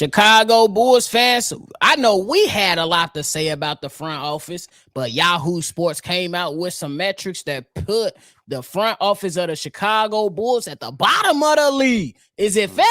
Chicago Bulls fans, I know we had a lot to say about the front office, but Yahoo Sports came out with some metrics that put the front office of the Chicago Bulls at the bottom of the league. Is it fair?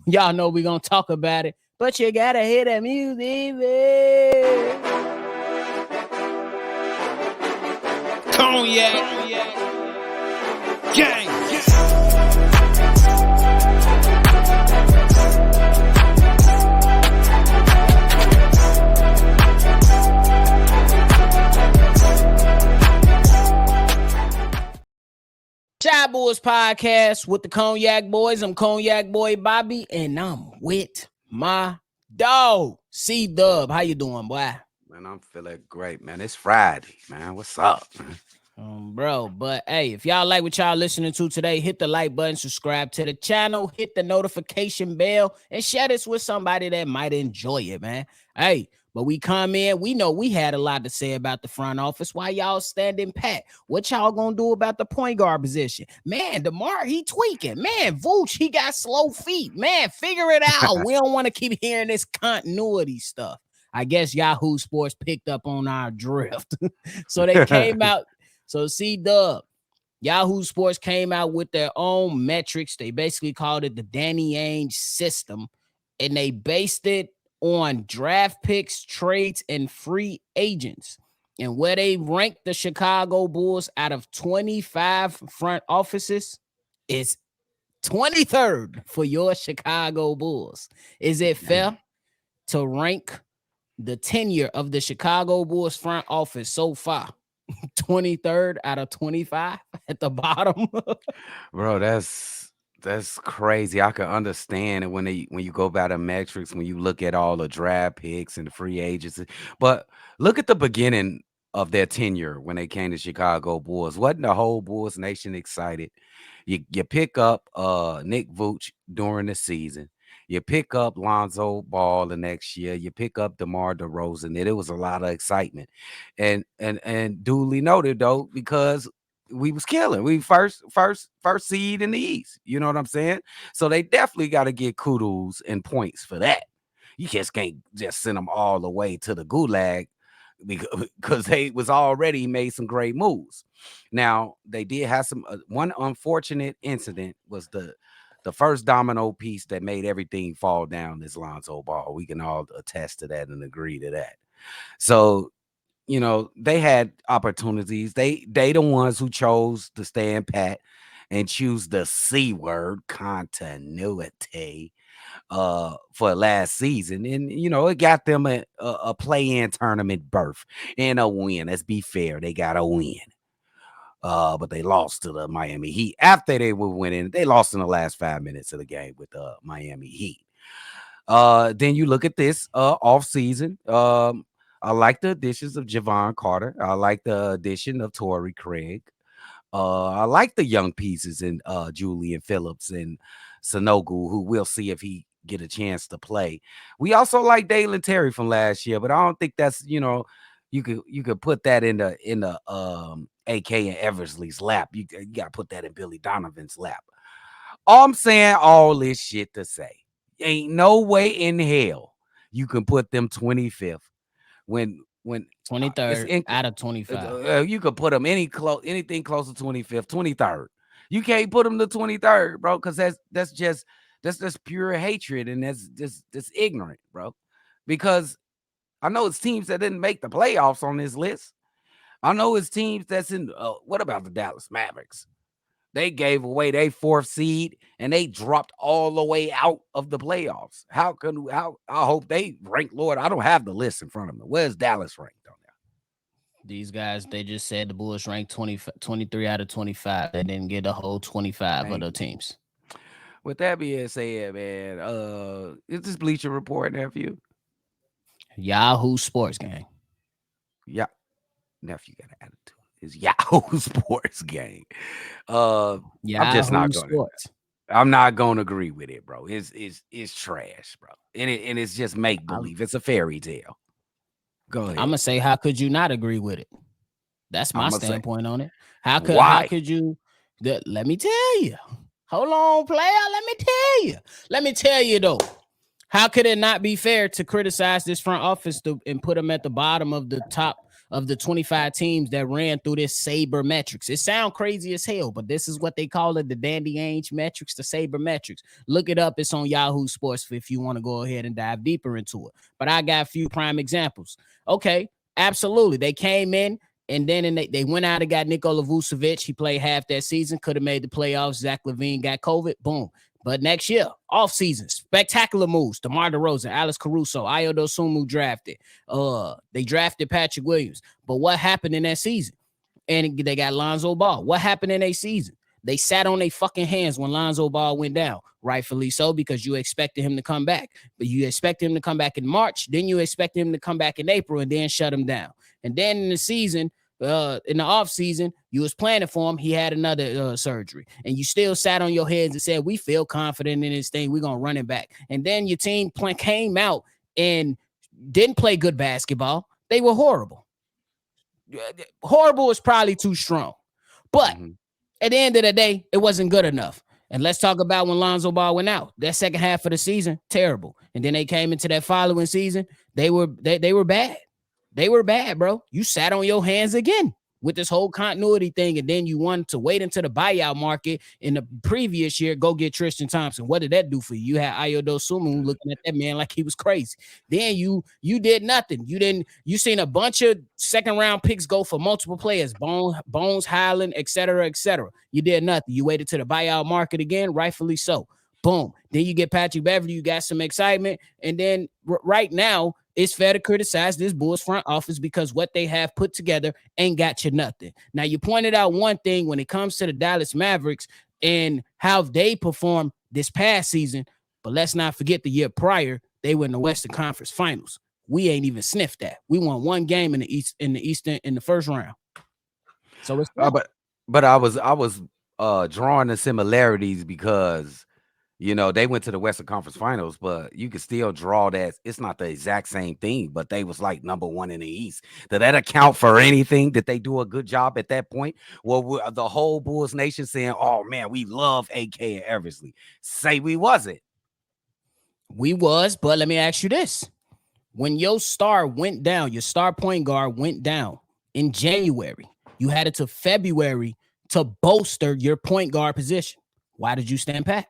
Y'all know we're going to talk about it, but you got to hear that music, baby. Cognac. Gang. Shy Boys Podcast with the Cognac Boys. I'm Cognac Boy Bobby, and I'm with my dog, CDubb. How you doing, boy? Man, I'm feeling great, man. It's Friday, man. What's up, man? Bro, but hey, if y'all like what y'all listening to today, hit the like button, subscribe to the channel, hit the notification bell, and share this with somebody that might enjoy it, man. Hey, but we come in, we know we had a lot to say about the front office. Why y'all standing pat? What y'all gonna do about the point guard position? Man, DeMar, he tweaking. Man, Vooch, he got slow feet. Man, figure it out. We don't want to keep hearing this continuity stuff. I guess Yahoo Sports picked up on our drift. So they came out. So CDubb, Yahoo Sports came out with their own metrics. They basically called it the Danny Ainge system, and they based it on draft picks, trades, and free agents. And where they ranked the Chicago Bulls out of 25 front offices is 23rd for your Chicago Bulls. Is it fair to rank the tenure of the Chicago Bulls front office so far 23rd out of 25 at the bottom? Bro, that's crazy. I can understand it when you go by the metrics, when you look at all the draft picks and the free agents. But look at the beginning of their tenure when they came to Chicago Bulls. Wasn't the whole Bulls nation excited? You pick up Nick Vooch during the season. You pick up Lonzo Ball the next year. You pick up DeMar DeRozan. It was a lot of excitement, and duly noted though, because we was killing. We first seed in the East. You know what I'm saying? So they definitely got to get kudos and points for that. You just can't just send them all the way to the gulag because they was already made some great moves. Now they did have some one unfortunate incident was the first domino piece that made everything fall down is Lonzo Ball. We can all attest to that and agree to that. So, you know, they had opportunities. They the ones who chose to stand pat and choose the C word, continuity, for last season. And, you know, it got them a play-in tournament berth and a win. Let's be fair. They got a win. But they lost to the Miami Heat. After they were winning, they lost in the last 5 minutes of the game with the Miami Heat. Then you look at this off season. I like the additions of Javon Carter. I like the addition of Torrey Craig. I like the young pieces in Julian Phillips and Sanogo, who we'll see if he get a chance to play. We also like Dalen Terry from last year, but I don't think that's, you know, you could put that in the AK and Eversley's lap. You got to put that in Billy Donovan's lap. I'm saying all this shit to say, ain't no way in hell you can put them 25th when 23rd out of 25. You could put them anything close to 25th, 23rd. You can't put them to 23rd, bro, because that's just pure hatred and that's ignorant, bro. Because I know it's teams that didn't make the playoffs on this list. I know it's teams that's in. What about the Dallas Mavericks? They gave away their 4th seed and they dropped all the way out of the playoffs. How I hope they rank, Lord. I don't have the list in front of me. Where's Dallas ranked on there? These guys, they just said the Bulls ranked 23 out of 25. They didn't get the whole 25 of the teams. With that being said, man, is this Bleacher Report nephew? Yahoo Sports gang. Yeah, nephew got an attitude. It's Yahoo Sports gang. I'm just not going. I'm not going to agree with it, bro. It's trash, bro. And it's just make believe. It's a fairy tale. Go ahead. I'm gonna say, how could you not agree with it? That's my standpoint on it. How could you? Let me tell you. Hold on, player. Let me tell you though. How could it not be fair to criticize this front office and put them at the bottom of the top of the 25 teams that ran through this Saber metrics? It sounds crazy as hell, but this is what they call it, the Dandy Ainge metrics, the Saber metrics. Look it up. It's on Yahoo Sports if you want to go ahead and dive deeper into it. But I got a few prime examples. Okay, absolutely. They came in, and then they went out and got Nikola Vucevic. He played half that season, could have made the playoffs. Zach LaVine got COVID. Boom. But next year, off season, spectacular moves. DeMar DeRozan, Alex Caruso, Ayo Dosunmu drafted. They drafted Patrick Williams. But what happened in that season? And they got Lonzo Ball. What happened in a season? They sat on their fucking hands when Lonzo Ball went down. Rightfully so, because you expected him to come back. But you expected him to come back in March. Then you expected him to come back in April and then shut him down. And then in the season, in the off season, you was planning for him. He had another surgery, and you still sat on your heads and said, "We feel confident in this thing. We're gonna run it back." And then your team came out and didn't play good basketball. They were horrible. Horrible is probably too strong, but at the end of the day, it wasn't good enough. And let's talk about when Lonzo Ball went out. That second half of the season, terrible. And then they came into that following season. They were bad. They were bad, bro. You sat on your hands again with this whole continuity thing, and then you wanted to wait until the buyout market in the previous year, go get Tristan Thompson. What did that do for you? You had Ayo Dosunmu looking at that man like he was crazy. Then you did nothing. You seen a bunch of second-round picks go for multiple players, Bones, Highland, et cetera, et cetera. You did nothing. You waited to the buyout market again, rightfully so. Boom. Then you get Patrick Beverley. You got some excitement. And then right now, it's fair to criticize this Bulls front office because what they have put together ain't got you nothing. Now, you pointed out one thing when it comes to the Dallas Mavericks and how they performed this past season, but let's not forget the year prior, they were in the Western Conference Finals. We ain't even sniffed that. We won one game in the first round. So it's but I was drawing the similarities because they went to the Western Conference Finals, but you could still draw that it's not the exact same thing, but they was like number one in the East. Did that account for anything? Did they do a good job at that point? Well, the whole Bulls Nation saying, "Oh man, we love AK and Eversley." Say we wasn't. We was, but let me ask you this. When your star went down, your star point guard went down in January, you had it to February to bolster your point guard position. Why did you stand pat?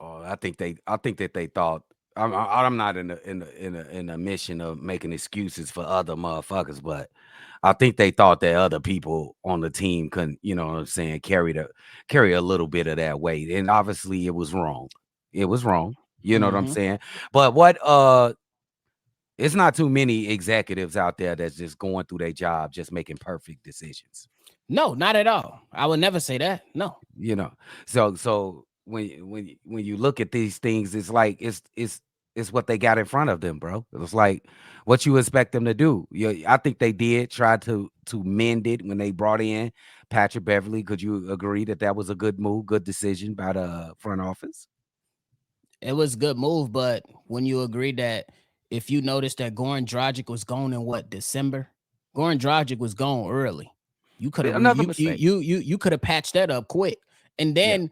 Oh, I think that they thought I'm not in a mission of making excuses for other motherfuckers, but I think they thought that other people on the team couldn't, what I'm saying, carry a little bit of that weight, and obviously it was wrong. It was wrong. You know what I'm saying? But it's not too many executives out there that's just going through their job, just making perfect decisions. No, not at all. I would never say that. No. So when you look at these things, it's like it's what they got in front of them, bro. It was like what you expect them to do. I think they did try to mend it when they brought in Patrick Beverley. Could you agree that was a good move, good decision by the front office? It was a good move, but when you agree that if you noticed that Goran Dragic was gone in December, Goran Dragic was gone early. You could have you could have patched that up quick, and then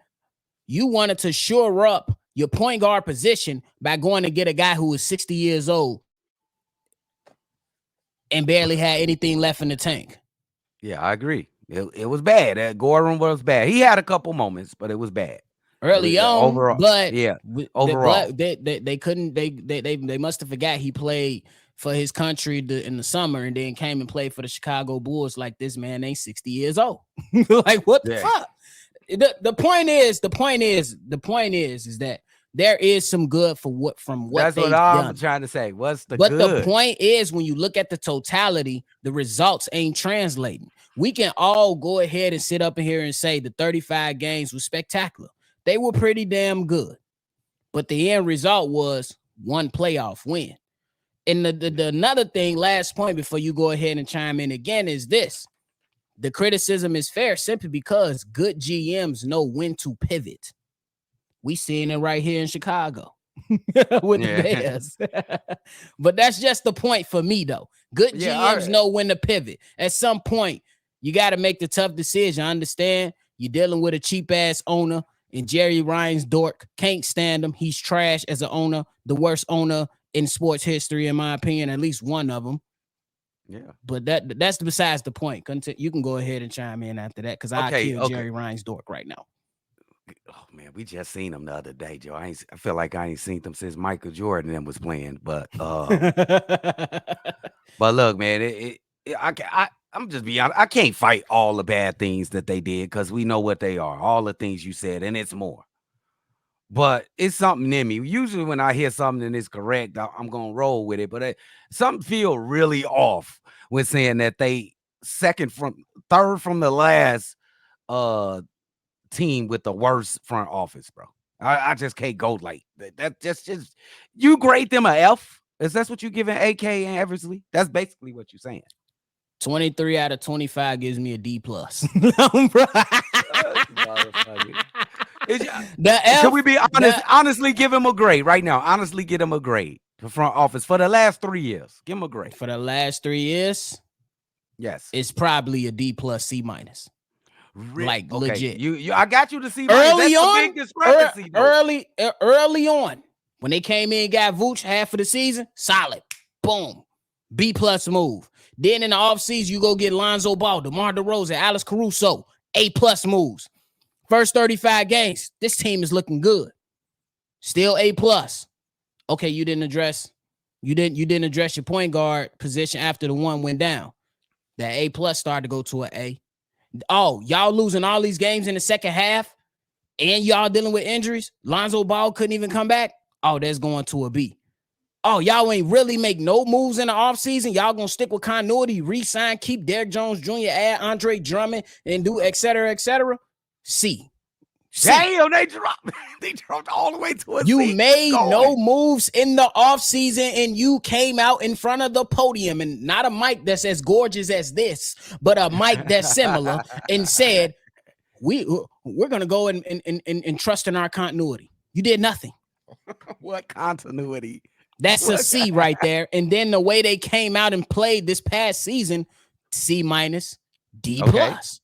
you wanted to shore up your point guard position by going to get a guy who was 60 years old and barely had anything left in the tank. Yeah, I agree. It was bad. Goran was bad. He had a couple moments, but it was bad early on. Overall, but overall, they couldn't. They must have forgot he played for his country in the summer and then came and played for the Chicago Bulls. Like, this man ain't 60 years old. Like, what the fuck? The point is that there is some good from what that's what I'm trying to say. What's the good? The point is, when you look at the totality, the results ain't translating. We can all go ahead and sit up in here and say the 35 games was spectacular. They were pretty damn good, but the end result was one playoff win. And the another thing, last point before you go ahead and chime in again, is this. The criticism is fair simply because good GMs know when to pivot. We seeing it right here in Chicago with the Bears. But that's just the point for me, though. Good GMs know when to pivot. At some point, you got to make the tough decision. I understand you're dealing with a cheap-ass owner. And Jerry Reinsdorf, can't stand him. He's trash as an owner, the worst owner in sports history, in my opinion, at least one of them. Yeah. But that's besides the point. You can go ahead and chime in after that because I Okay. kill Okay. Jerry Reinsdorf right now. Oh man, we just seen him the other day, Joe. I feel like I ain't seen them since Michael Jordan and was playing. But look, man, I'm just be honest. I can't fight all the bad things that they did because we know what they are. All the things you said, and it's more. But it's something in me. Usually, when I hear something and it's correct, I'm gonna roll with it. But something feel really off when saying that they third from the last team with the worst front office, bro. I just can't go like that. That just you grade them a F. Is that what you giving AK and Eversley? That's basically what you're saying. 23 out of 25 gives me a D plus. Can we be honest? Honestly, give him a grade right now. Honestly, get him a grade. The front office for the last 3 years. Give him a grade. For the last 3 years, yes, it's probably a D plus C minus. Like okay. Legit. You I got you to see early on. Big discrepancy, early on when they came in and got Vooch half of the season, solid, boom, B plus move. Then in the offseason, you go get Lonzo Ball, DeMar DeRozan, Alex Caruso, A plus moves. First 35 games, this team is looking good. Still A plus. Okay, you didn't address your point guard position after the one went down. That A plus started to go to an A. Oh, y'all losing all these games in the second half, and y'all dealing with injuries. Lonzo Ball couldn't even come back. Oh, that's going to a B. Oh, y'all ain't really make no moves in the offseason. Y'all gonna stick with continuity, re-sign, keep Derrick Jones Jr., add Andre Drummond, and do et cetera, et cetera. C. Damn, they dropped all the way to a C. You made no moves in the offseason, and you came out in front of the podium, and not a mic that's as gorgeous as this, but a mic that's similar, and said, we're gonna go and trust in our continuity. You did nothing. What continuity? That's a C right there. And then the way they came out and played this past season, C minus, D plus.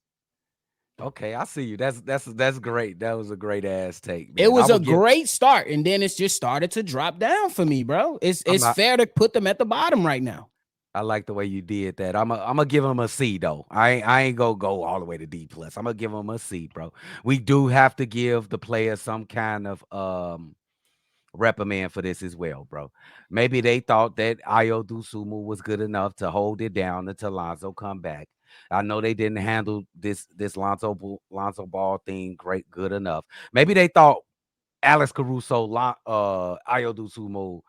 Okay, I see you. That's great. That was a great ass take, man. It was a great start, and then it's just started to drop down for me, bro. It's fair to put them at the bottom right now. I like the way you did that. I'm gonna give them a C though. I ain't gonna go all the way to D plus. I'm gonna give them a C, bro. We do have to give the players some kind of reprimand for this as well, bro. Maybe they thought that Ayo Dosunmu was good enough to hold it down until Lonzo come back. I know they didn't handle this Lonzo Ball thing good enough. Maybe they thought Alex Caruso, Ayo Dosunmu,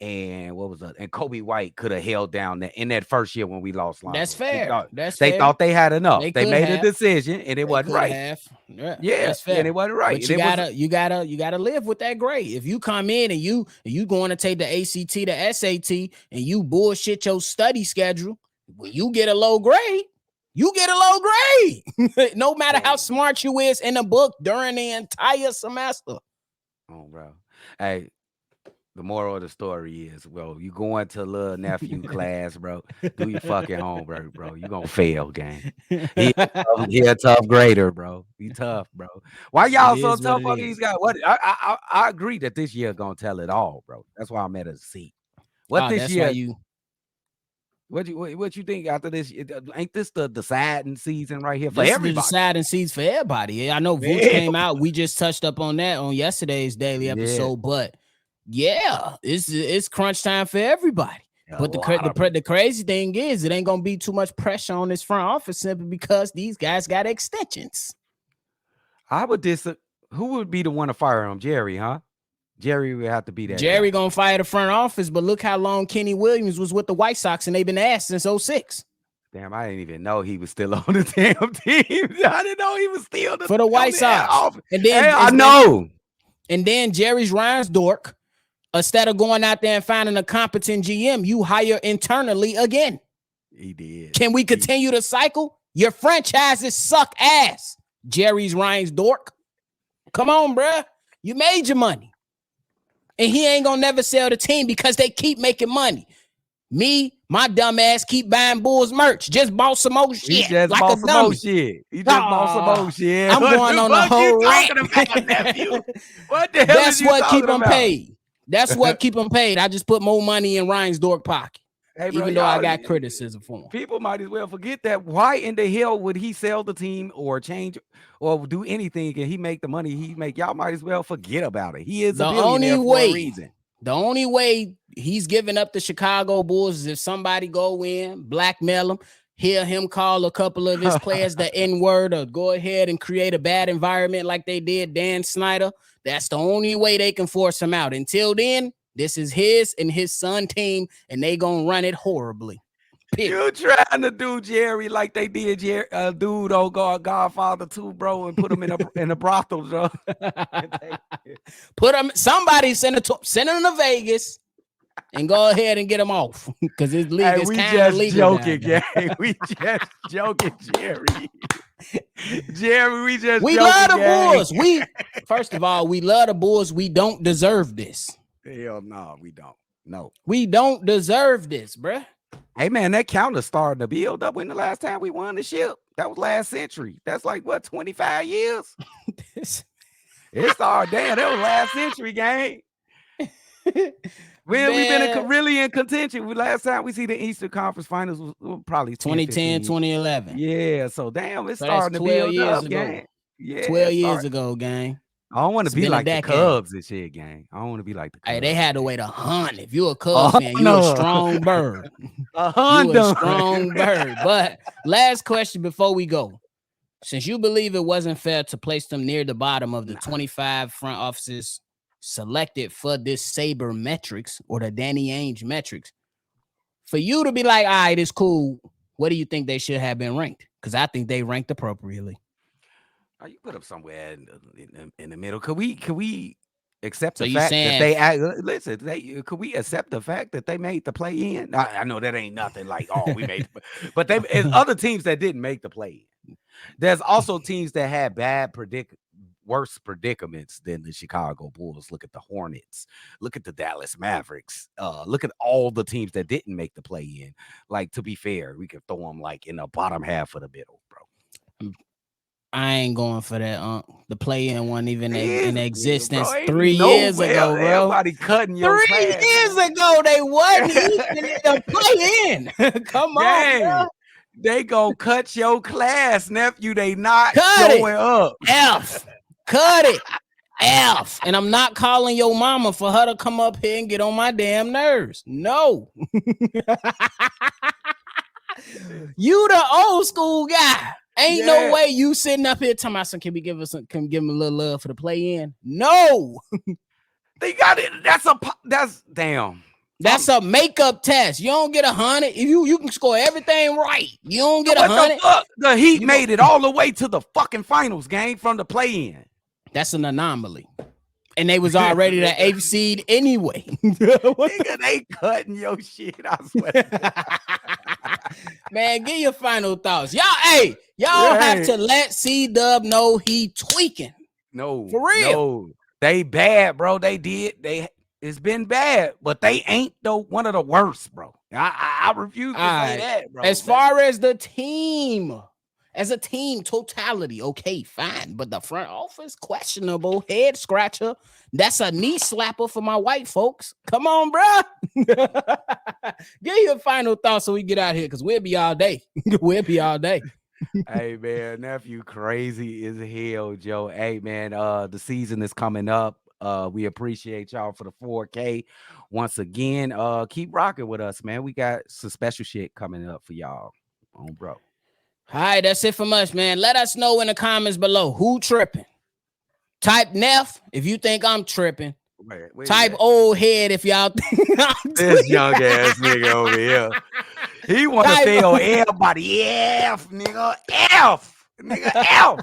and what was that? And Kobe White could have held down that in that first year when we lost Lonzo. That's fair. They thought they had enough. They made a decision and it wasn't right. Yeah, that's fair. And it wasn't right. But you gotta live with that grade. If you come in and you going to take the ACT, the SAT, and you bullshit your study schedule, when you get a low grade, you get a low grade. No matter how smart you is in a book during the entire semester. Oh, bro. Hey. The moral of the story is, well, you going to little nephew class, bro. Do your fucking homework, bro. You gonna fail, gang. He a tough grader, bro. He tough, bro. Why y'all so tough on these guys? What I agree that this year gonna tell it all, bro. That's why I'm at a C. This year? What you think after this? Ain't this the deciding season right here for everybody? The deciding season for everybody. I know Vooch came out. We just touched up on that on yesterday's daily episode, but. Yeah, it's crunch time for everybody. But the crazy thing is, it ain't gonna be too much pressure on this front office simply because these guys got extensions. Who would be the one to fire him? Jerry, huh? Jerry would have to be that. Jerry gonna fire the front office, but look how long Kenny Williams was with the White Sox, and they've been asked since 2006. Damn, I didn't even know he was still on the damn team. I didn't know he was still for the White Sox. And then I know. And then Jerry's Reinsdorf. Instead of going out there and finding a competent GM, you hire internally again. He did. Can we continue the cycle? Your franchises suck ass. Jerry's Reinsdorf. Come on, bruh. You made your money. And he ain't gonna never sell the team because they keep making money. My dumb ass keep buying Bulls merch. Just bought some more He shit just like a bought some more dummy. shit. He just bought some more shit. I'm What going the on the fuck you whole rant. talking about, nephew? What the hell That's is you what keep talking them about? paid. That's what keep them paid. I just put more money in Ryan's dork pocket. Hey, bro, Even though I got criticism for him. People might as well forget that. Why in the hell would he sell the team or change or do anything and he make the money he make? Y'all might as well forget about it. He is a billionaire for a reason. The only way he's giving up the Chicago Bulls is if somebody go in, blackmail him, hear him call a couple of his players the N-word, or go ahead and create a bad environment like they did Dan Snyder. That's the only way they can force him out. Until then, this is his and his son team, and they gonna run it horribly. You trying to do Jerry like they did dude on Godfather 2, bro, and put him in a brothel, bro. Put him. Somebody send him to Vegas and go ahead and get him off because his league is kind of legal. Joking, gang. We just joking, Jerry. Jerry, we joking, love the Bulls. First of all, we love the Bulls. We don't deserve this. Hell no, we don't. No, we don't deserve this, bruh. Hey man, that counter started to build up when the last time we won the ship. That was last century. That's like what, 25 years? It started. Damn, that was last century, gang. We've been really in contention. Last time we see the Eastern Conference Finals was probably 2010, 2011. Yeah, so damn, it's starting to build up, gang. Yeah, 12 years ago, gang. I don't want to be like the Cubs and shit, gang. I don't want to be like the Cubs. Hey, they had to wait 100. If you're a Cubs fan, you're a strong bird. 100. You're a strong bird. But last question before we go. Since you believe it wasn't fair to place them near the bottom of the 25 front offices selected for this Saber metrics or the Danny Ainge metrics, for you to be like, all right, it's cool, what do you think they should have been ranked? Because I think they ranked appropriately. You put them somewhere in the middle. Could we accept the fact that they could we accept the fact that they made the play in? I know that ain't nothing like, oh, we made, but there's other teams that didn't make the play in. There's also teams that had worse predicaments than the Chicago Bulls. Look at the Hornets. Look at the Dallas Mavericks. Look at all the teams that didn't make the play in. Like, to be fair, we could throw them like in the bottom half of the middle, bro. I ain't going for that. The play-in wasn't even in existence 3 years ago, bro. Everybody cutting your 3 years ago, they wasn't even in the play-in. Come on, bro. They gonna cut your class, nephew. They not showing up. F. Cut it. F. And I'm not calling your mama for her to come up here and get on my damn nerves. No. You the old school guy. Ain't no way you sitting up here talking about some. Can we give him a little love for the play in? No. They got it. That's damn. That's a makeup test. You don't get 100. You can score everything right. You don't get 100. The Heat made it all the way to the fucking finals game from the play in. That's an anomaly. And they was already the 8th seed anyway. Nigga, they cutting your shit, I swear. Man, give your final thoughts. Y'all have to let CDubb know he tweaking. No. For real. No. They bad, bro. It's been bad, but they ain't one of the worst, bro. I refuse to say that, bro. As far as the team, as a team totality, okay, fine. But the front office, questionable, head scratcher. That's a knee slapper for my white folks. Come on, bro. Give your final thoughts so we get out here, because we'll be all day. We'll be all day. Hey, man, nephew crazy as hell, Joe. Hey, man, the season is coming up. We appreciate y'all for the 4K. Once again, keep rocking with us, man. We got some special shit coming up for y'all. Bro. All right, that's it from us, man. Let us know in the comments below who tripping. Type Neff if you think I'm tripping. Wait, type old head if y'all think I'm this young ass nigga over here. He want to tell everybody F, nigga, F. Nigga, F.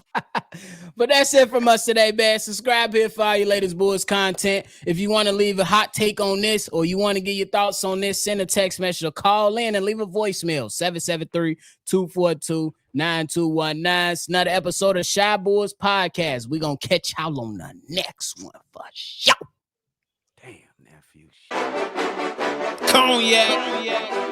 But that's it from us today, man. Subscribe here for all your latest Bulls content. If you want to leave a hot take on this, or you want to get your thoughts on this, send a text message or call in and leave a voicemail. 773-242-9219. It's another episode of Shy Bulls Podcast. We're going to catch y'all on the next one for sure. Damn, nephew. cognac.